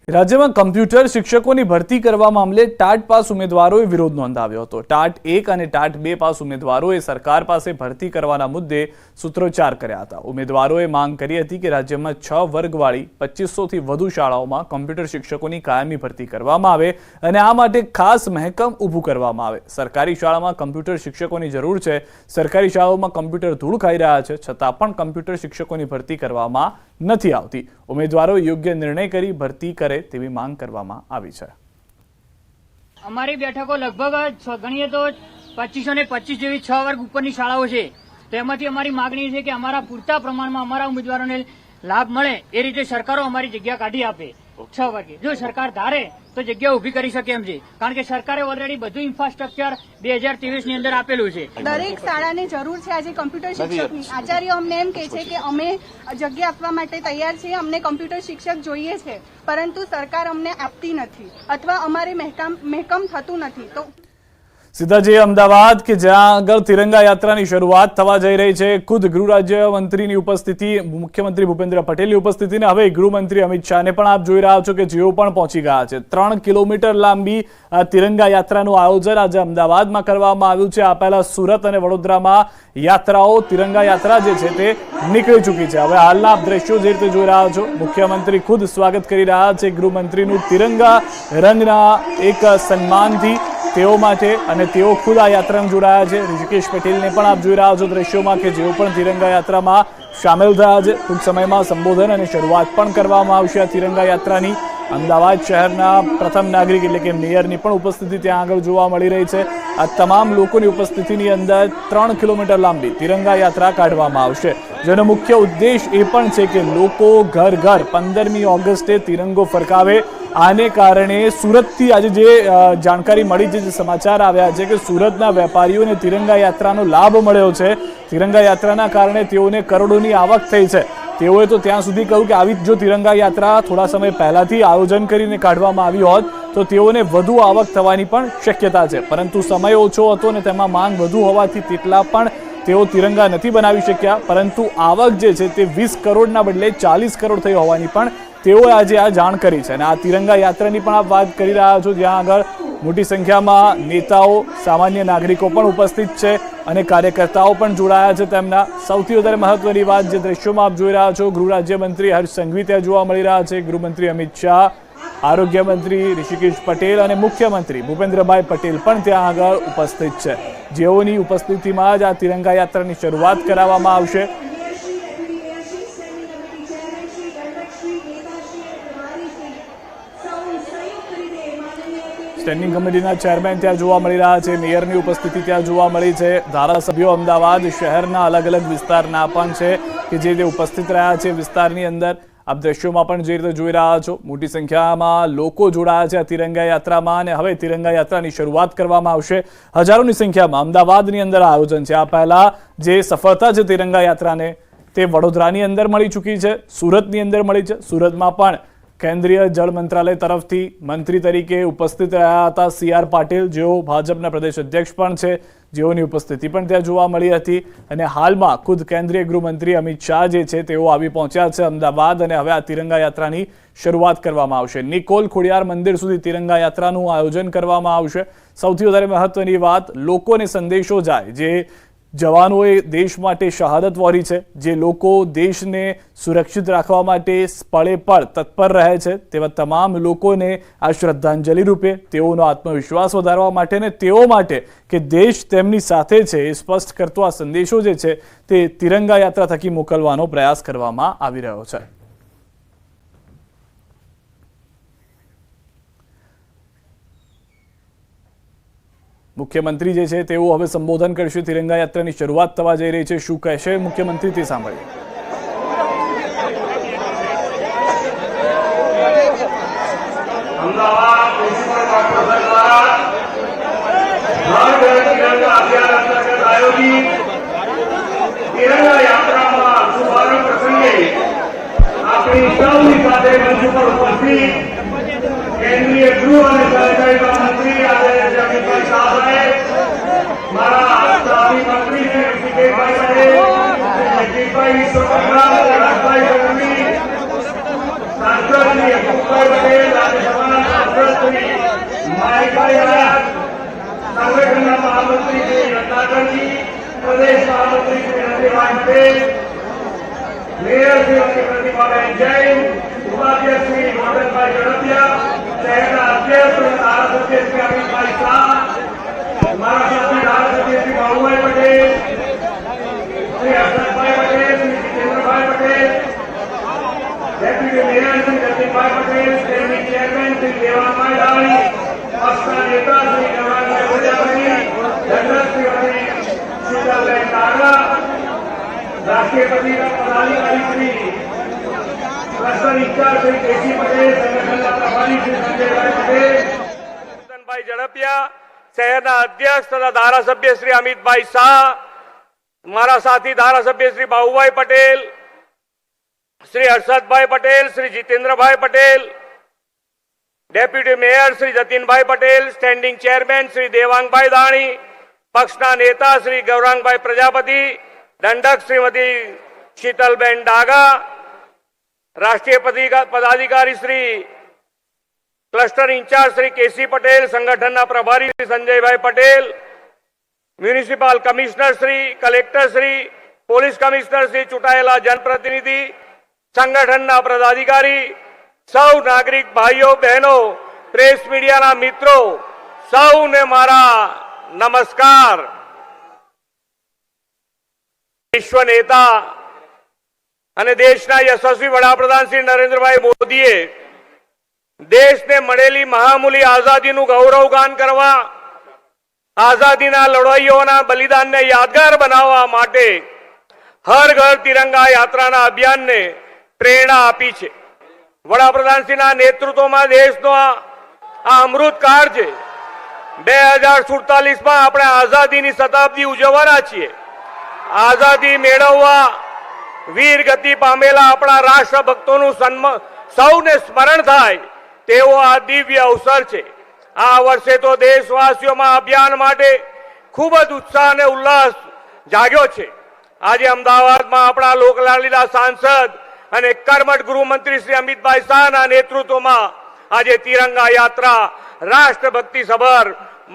રાજ્યમાં કમ્પ્યુટર શિક્ષકોની ભરતી કરવા મામલે ટાટ પાસ ઉમેદવારોએ વિરોધ નોંધાવ્યો હતો। ટાટ 1 અને ટાટ 2 પાસ ઉમેદવારોએ સરકાર પાસે ભરતી કરવાના મુદ્દે સૂત્રોચ્ચાર કર્યા હતા। ઉમેદવારોએ માંગ કરી હતી કે રાજ્યમાં 6 વર્ગવાળી 2500થી વધુ શાળાઓમાં કમ્પ્યુટર શિક્ષકોની કાયમી ભરતી કરવામાં આવે અને આ માટે ખાસ મહેકમ ઊભું કરવામાં આવે। સરકારી શાળામાં કમ્પ્યુટર શિક્ષકોની જરૂર છે। સરકારી શાળાઓમાં કમ્પ્યુટર ધૂળ ખાઈ રહ્યા છે, છતાં પણ કમ્પ્યુટર શિક્ષકોની ભરતી કરવામાં નથી આવતી। ઉમેદવારો યોગ્ય નિર્ણય કરી ભરતી કરે તેવી માંગ કરવામાં આવી છે। અમારી બેઠકો લગભગ ગણીએ તો 2525 જેવી 6 વર્ગ ઉપરની શાળાઓ છે। તેમાંથી અમારી માંગણી છે કે અમારા પૂરતા પ્રમાણમાં અમારા ઉમેદવારોને લાભ મળે એ રીતે સરકારો અમારી જગ્યા કાઢી આપે। 6 વર્ગે જો સરકાર ધારે તો જગ્યા ઊભી કરી શકે એમ છે, કારણ કે સરકારે ઓલરેડી બધું ઇન્ફ્રાસ્ટ્રક્ચર 2023 ની અંદર આપેલું છે। દરેક શાળાને જરૂર છે આજે કમ્પ્યુટર શિક્ષકની। આચાર્ય અમને એમ કહે છે કે અમે જગ્યા આપવા માટે તૈયાર છીએ, અમને કમ્પ્યુટર શિક્ષક જોઈએ છે, પરંતુ સરકાર અમને આપતી નથી અથવા અમારે મહેકમ થતું નથી। તો સીધા જે અમદાવાદ કે જ્યાં આગળ તિરંગા યાત્રાની શરૂઆત થવા જઈ રહી છે। ખુદ ગૃહ રાજ્યમંત્રીની ઉપસ્થિતિ, મુખ્યમંત્રી ભૂપેન્દ્ર પટેલની ઉપસ્થિતિ ને હવે ગૃહમંત્રી અમિત શાહને પણ આપ જોઈ રહ્યા છો કે જેઓ પણ પહોંચી ગયા છે। 3 કિલોમીટર લાંબી આ તિરંગા યાત્રાનું આયોજન આજે અમદાવાદમાં કરવામાં આવ્યું છે। આ પહેલા સુરત અને વડોદરામાં યાત્રાઓ તિરંગા યાત્રા જે છે તે નીકળી ચૂકી છે। હવે હાલના આપ દ્રશ્યો જે રીતે જોઈ રહ્યા છો, મુખ્યમંત્રી ખુદ સ્વાગત કરી રહ્યા છે ગૃહમંત્રીનું તિરંગા રંગના એક સન્માનથી તેઓ માટે, અને તેઓ ખુદ આ યાત્રામાં જોડાયા છે। ઋષિકેશ પટેલને પણ આપ જોઈ રહ્યા છો દ્રશ્યોમાં કે જેઓ પણ તિરંગા યાત્રામાં સામેલ થયા છે। ટૂંક સમયમાં સંબોધન અને શરૂઆત પણ કરવામાં આવશે આ તિરંગા યાત્રાની। અમદાવાદ શહેરના પ્રથમ નાગરિક એટલે કે મેયરની પણ ઉપસ્થિતિ ત્યાં આગળ જોવા મળી રહી છે। આ તમામ લોકોની ઉપસ્થિતિની અંદર 3 કિલોમીટર લાંબી તિરંગા યાત્રા કાઢવામાં આવશે, જેનો મુખ્ય ઉદ્દેશ એ પણ છે કે લોકો ઘર ઘર 15મી ઓગસ્ટે તિરંગો ફરકાવે। આને કારણે સુરતથી આજે જે જાણકારી મળી છે, જે સમાચાર આવ્યા છે કે સુરતના વેપારીઓને તિરંગા યાત્રાનો લાભ મળ્યો છે। તિરંગા યાત્રાના કારણે તેઓને કરોડોની આવક થઈ છે। તેઓએ તો ત્યાં સુધી કહ્યું કે આવી જો તિરંગા યાત્રા થોડા સમય પહેલાથી આયોજન કરીને કાઢવામાં આવી હોત તો તેઓને વધુ આવક થવાની પણ શક્યતા છે, પરંતુ સમય ઓછો હતો અને તેમાં માંગ વધુ હોવાથી તેટલા પણ તેઓ તિરંગા નથી બનાવી શક્યા। પરંતુ આવક જે છે તે 20 કરોડના બદલે 40 કરોડ થઈ હોવાની પણ તેઓએ આજે આ જાણ કરી છે। અને આ તિરંગા યાત્રાની પણ આપ વાત કરી રહ્યા છો, જ્યાં આગળ મોટી સંખ્યામાં નેતાઓ, સામાન્ય નાગરિકો પણ ઉપસ્થિત છે અને કાર્યકર્તાઓ પણ જોડાયા છે। તેમના સૌથી વધારે મહત્વની વાત જે દ્રશ્યોમાં આપ જોઈ રહ્યા છો, ગૃહ રાજ્યમંત્રી હર્ષ સંઘવી ત્યાં જોવા મળી રહ્યા છે, ગૃહમંત્રી અમિત શાહ, આરોગ્ય મંત્રી ઋષિકેશ પટેલ અને મુખ્યમંત્રી ભૂપેન્દ્રભાઈ પટેલ પણ ત્યાં આગળ ઉપસ્થિત છે, જેઓની ઉપસ્થિતિમાં જ આ તિરંગા યાત્રાની શરૂઆત કરાવવામાં આવશે। સ્ટેન્ડિંગ કમિટીના ચેરમેન ત્યાં જોવા મળી રહ્યા છે, મેયરની ઉપસ્થિતિ ત્યાં જોવા મળી છે, ધારાસભ્યો અમદાવાદ શહેરના અલગ અલગ વિસ્તારના પણ છે કે જે ઉપસ્થિત રહ્યા છે વિસ્તારની અંદર। આપ દ્રશ્યોમાં પણ જે રીતે જોઈ રહ્યા છો, મોટી સંખ્યામાં લોકો જોડાયા છે આ તિરંગા યાત્રામાં અને હવે તિરંગા યાત્રાની શરૂઆત કરવામાં આવશે। હજારોની સંખ્યામાં અમદાવાદની અંદર આયોજન છે। આ પહેલા જે સફળતા છે તિરંગા યાત્રાને તે વડોદરાની અંદર મળી ચૂકી છે, સુરતની અંદર મળી છે। સુરતમાં પણ કેન્દ્રીય જળ મંત્રાલય તરફથી મંત્રી તરીકે ઉપસ્થિત રહ્યા હતા CR પાટીલ, જેઓ ભાજપના પ્રદેશ અધ્યક્ષ પણ છે, જેઓની ઉપસ્થિતિ પણ ત્યાં જોવા મળી હતી। અને હાલમાં ખુદ કેન્દ્રીય ગૃહમંત્રી અમિત શાહ જે છે તેઓ આવી પહોંચ્યા છે અમદાવાદ અને હવે આ તિરંગા યાત્રાની શરૂઆત કરવામાં આવશે। નિકોલ ખોડિયાર મંદિર સુધી તિરંગા યાત્રાનું આયોજન કરવામાં આવશે। સૌથી વધારે મહત્વની વાત, લોકોને સંદેશો જાય, જે જવાનોએ દેશ માટે શહાદત વહોરી છે, જે લોકો દેશને સુરક્ષિત રાખવા માટે પળે પળ તત્પર રહે છે, તેવા તમામ લોકોને આ શ્રદ્ધાંજલિ રૂપે તેઓનો આત્મવિશ્વાસ વધારવા માટે ને તેઓ માટે કે દેશ તેમની સાથે છે એ સ્પષ્ટ કરતો આ સંદેશો જે છે તે તિરંગા યાત્રા થકી મોકલવાનો પ્રયાસ કરવામાં આવી રહ્યો છે। મુખ્યમંત્રી જે છે તેઓ હવે સંબોધન કરશે। તિરંગા યાત્રાની શરૂઆત થવા જઈ રહી છે, શું કહેશે મુખ્યમંત્રી તે સાંભળીએ। તિરંગા યાત્રામાં શુભારંભ પ્રસંગે આપણી સૌની સાથે મંચ પર ઉપસ્થિત કેન્દ્રીય ગૃહ અને સહકારિતા મંત્રી આદરણીય અમિતભાઈ શાહ સાહેબ, મારા સાથી મંત્રી શ્રી ઋષિકેશભાઈ પટેલ, જગદીશભાઈ વિશ્વકર્મા, રાજભાઈ ગઢવી, સાંસદ શ્રી અશોકભાઈ પટેલ, ધારાસભ્ય શ્રી અમિતભાઈ શાહ, મારા સાથે ધારાસભ્ય શ્રી બાબુભાઈ પટેલ, શ્રી હર્ષદભાઈ પટેલ, શ્રી જીતેન્દ્રભાઈ પટેલ, ડેપ્યુટી મેયર શ્રી જતીનભાઈ પટેલ, સ્ટેન્ડિંગ ચેરમેન શ્રી દેવાભાઈ દાણી, પક્ષના નેતા શ્રી ગૌરાંગભાઈ પ્રજાપતિ, દંડક શ્રીમતી શીતલબેન ડાગા, રાષ્ટ્રીય પદાધિકારી Shri cluster in charge Shri K C Patel, સંગઠનના પ્રભારી શ્રી સંજયભાઈ પટેલ, ભાઈ ઝડપિયા, શહેરના અધ્યક્ષ તથા ધારાસભ્ય શ્રી અમિતભાઈ શાહ, મારા સાથી ધારાસભ્ય શ્રી બાબુભાઈ પટેલ, શ્રી હર્ષદભાઈ પટેલ, શ્રી જીતેન્દ્રભાઈ પટેલ, ડેપ્યુટી મેયર શ્રી જતીનભાઈ પટેલ, સ્ટેન્ડિંગ ચેરમેન શ્રી દેવાંગભાઈ દાણી, પક્ષના નેતા શ્રી ગૌરાંગભાઈ પ્રજાપતિ, દંડક શ્રીમતી શીતલબેન ડાગા, રાષ્ટ્રીય પદાધિકારી Shri cluster in charge Shri K C Patel, સંગઠનના પ્રભારી Shri Sanjaybhai Patel, municipal commissioner Shri, collector Shri, police commissioner Shri, ચૂંટાયેલા જનપ્રતિનિધિ, સંગઠનના પદાધિકારી, સૌ નાગરિક ભાઈઓ બહેનો, પ્રેસ મીડિયાના મિત્રો, સૌને મારા નમસ્કાર. વિશ્વ નેતા અને દેશના યશસ્વી વડાપ્રધાન શ્રી નરેન્દ્રભાઈ મોદીએ દેશને મળેલી મહામૂલી આઝાદીનું ગૌરવગાન કરવા, આઝાદીના લડવાઈઓના બલિદાનને યાદગાર બનાવવા માટે હર ઘર તિરંગા યાત્રાના અભિયાનને પ્રેરણા આપી છે. વડાપ્રધાનશ્રીના નેતૃત્વમાં દેશનો આ અમૃતકાળ છે. 2047માં આપણે આઝાદીની શતાબ્દી ઉજવવાના છીએ. આઝાદી મેળવવા વીર ગતિ પામેલા આપણા રાષ્ટ્રભક્તોનું સૌને સ્મરણ થાય તેવો આ દિવ્ય અવસર છે. આ વર્ષે તો દેશવાસીઓમાં અભિયાન માટે ખૂબ જ ઉત્સાહ અને ઉલ્લાસ જાગ્યો છે. આજે અમદાવાદમાં આપણા લોકલાડીલા સાંસદ અને કર્મઠ ગૃહમંત્રી શ્રી અમિતભાઈ શાહના નેતૃત્વમાં આજે તિરંગા યાત્રા રાષ્ટ્રભક્તિ સભર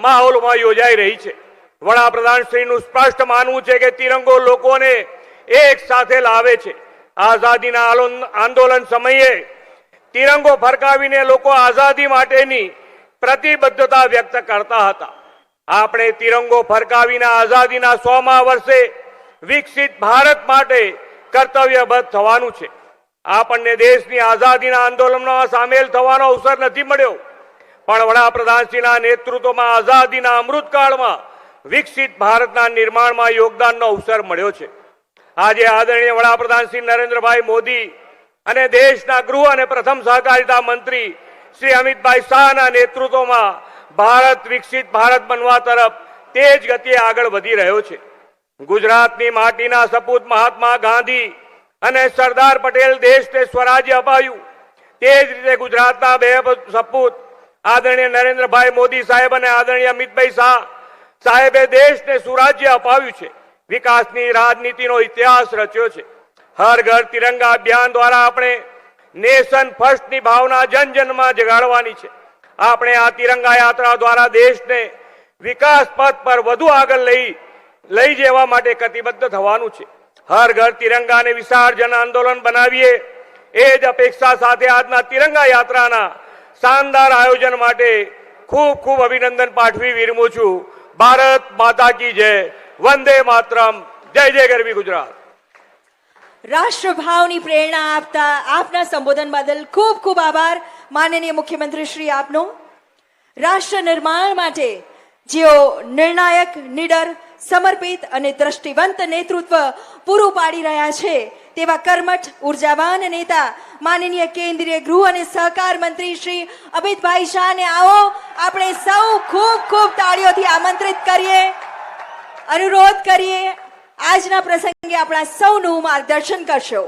માહોલમાં યોજાઈ રહી છે. વડાપ્રધાન શ્રીનું સ્પષ્ટ માનવું છે કે તિરંગો લોકોને એક સાથે લાવે છે. આઝાદીના આંદોલન સમયે તિરંગો ફરકાવીને લોકો આઝાદી માટેની પ્રતિબદ્ધતા વ્યક્ત કરતા હતા. આપણે તિરંગો ફરકાવીને આઝાદીના 100મા વર્ષે વિકસિત ભારત માટે કર્તવ્યબદ્ધ થવાનું છે. આપણને દેશની આઝાદીના આંદોલનમાં સામેલ થવાનો અવસર નથી મળ્યો, પણ વડાપ્રધાનશ્રીના નેતૃત્વમાં આઝાદીના અમૃતકાળમાં વિકસિત ભારતના નિર્માણમાં યોગદાનનો અવસર મળ્યો છે. આજે આદરણીય વડાપ્રધાન શ્રી નરેન્દ્રભાઈ મોદી અને દેશના ગૃહ અને પ્રથમ સહકારિતા મંત્રી શ્રી અમિતભાઈ શાહના નેતૃત્વમાં ભારત વિકસિત ભારત બનવા તરફ તેજ ગતિએ આગળ વધી રહ્યો છે. ગુજરાતની માટીના સપૂત મહાત્મા ગાંધી અને સરદાર પટેલ દેશને સ્વરાજ્ય અપાયું. તે જ રીતે ગુજરાતના બે સપૂત આદરણીય નરેન્દ્રભાઈ મોદી સાહેબ અને આદરણીય અમિતભાઈ શાહ સાહેબે દેશને સુરાજ્ય અપાવ્યું છે. વિકાસની રાજનીતિનો ઇતિહાસ રચ્યો છે. હર ઘર તિરંગા અભિયાન દ્વારા આપણે નેશન ફર્સ્ટની ભાવના જનજનમાં જગાડવાની છે. આપણે આ તિરંગા યાત્રા દ્વારા દેશને વિકાસ પથ પર વધુ આગળ લઈ જવા માટે કટિબદ્ધ થવાનું છે. હર ઘર તિરંગાને વિશાળ જન આંદોલન બનાવીએ એ જ અપેક્ષા સાથે આજના તિરંગા યાત્રાના શાનદાર આયોજન માટે ખૂબ ખૂબ અભિનંદન પાઠવી વિરમું છું. ભારત માતા કી જય. વંદે માતરમ. જય જય ગરવી ગુજરાત. રાષ્ટ્રભાવની પ્રેરણા આપતા આપના સંબોધન બદલ ખૂબ ખૂબ આભાર માનનીય મુખ્યમંત્રી શ્રી આપનો. રાષ્ટ્ર નિર્માણ માટે જેઓ નિર્ણાયક, નિડર, સમર્પિત અને દ્રષ્ટિવંત નેતૃત્વ પૂરું પાડી રહ્યા છે તેવા કર્મઠ ઉર્જાવાન નેતા માનનીય કેન્દ્રીય ગૃહ અને સહકાર મંત્રી શ્રી અમિતભાઈ શાહને આવો આપણે સૌ ખૂબ ખૂબ તાળીઓથી આમંત્રિત કરીએ, અનુરોધ કરીએ આજના પ્રસંગે આપણા સૌનું માર્ગદર્શન કરશો.